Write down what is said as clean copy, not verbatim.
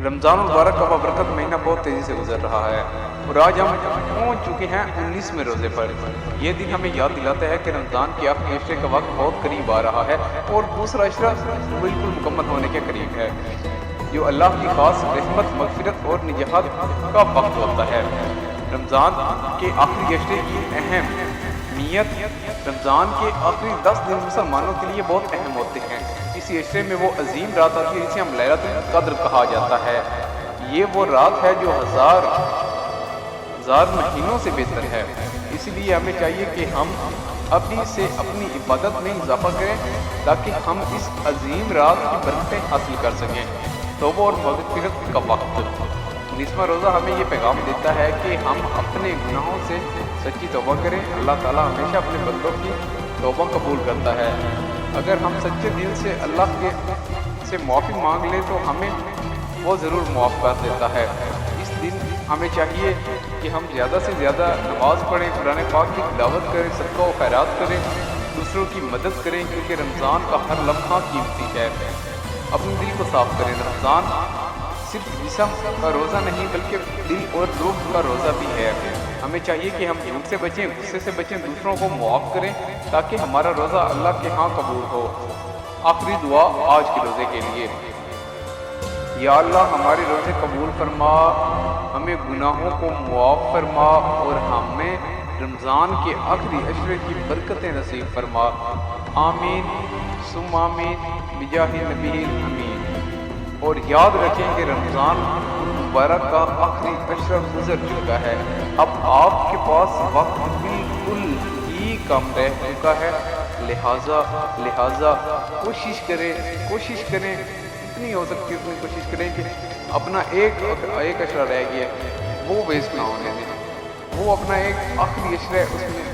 رمضان المبارک کا بابرکت مہینہ بہت تیزی سے گزر رہا ہے اور آج ہم پہنچ چکے ہیں 19ویں روزے پر۔ یہ دن ہمیں یاد دلاتا ہے کہ رمضان کے آخری عشرے کا وقت بہت قریب آ رہا ہے اور دوسرا عشرہ بالکل مکمل ہونے کے قریب ہے، جو اللہ کی خاص رحمت، مغفرت اور نجات کا وقت ہوتا ہے۔ رمضان کے آخری عشرے کی اہمیت: رمضان کے آخری 10 دن مسلمانوں کے لیے بہت اہم ہوتے ہیں۔ اسی عشرے میں وہ عظیم رات آتی ہے جسے ہم لیلۃ القدر کہا جاتا ہے۔ یہ وہ رات ہے جو ہزار مہینوں سے بہتر ہے، اس لیے ہمیں چاہیے کہ ہم ابھی سے اپنی عبادت میں اضافہ کریں تاکہ ہم اس عظیم رات کی برکتیں حاصل کر سکیں۔ توبہ اور مغفرت کا وقت: 19واں روزہ ہمیں یہ پیغام دیتا ہے کہ ہم اپنے گناہوں سے سچی توبہ کریں۔ اللہ تعالیٰ ہمیشہ اپنے بندوں کی توبہ قبول کرتا ہے۔ اگر ہم سچے دل سے اللہ سے معافی مانگ لیں تو ہمیں وہ ضرور معاف کر دیتا ہے۔ اس دن ہمیں چاہیے کہ ہم زیادہ سے زیادہ نماز پڑھیں، قرآن پاک کی تلاوت کریں، صدقہ و خیرات کریں، دوسروں کی مدد کریں، کیونکہ رمضان کا ہر لمحہ قیمتی ہے۔ اپنے دل کو صاف کریں۔ رمضان صرف جسم کا روزہ نہیں بلکہ دل اور روح کا روزہ بھی ہے۔ ہمیں چاہیے کہ ہم جھوٹ سے بچیں، غصے سے بچیں، دوسروں کو معاف کریں تاکہ ہمارا روزہ اللہ کے ہاں قبول ہو۔ آخری دعا آج کے روزے کے لیے: یا اللہ، ہمارے روزے قبول فرما، ہمیں گناہوں کو معاف فرما اور ہمیں رمضان کے آخری عشرے کی برکتیں نصیب فرما۔ آمین ثم آمین بجاہ نبی امین۔ اور یاد رکھیں کہ رمضان مبارک کا آخری عشرہ گزر چکا ہے، اب آپ کے پاس وقت بالکل ہی کم رہ چکا ہے، لہٰذا کوشش کریں اتنی ہو سکتی ہے اتنی کوشش کریں کہ اپنا ایک عشرہ رہ گیا وہ ویسٹ نہ ہونے دیں، وہ اپنا ایک آخری عشرہ ہے اس میں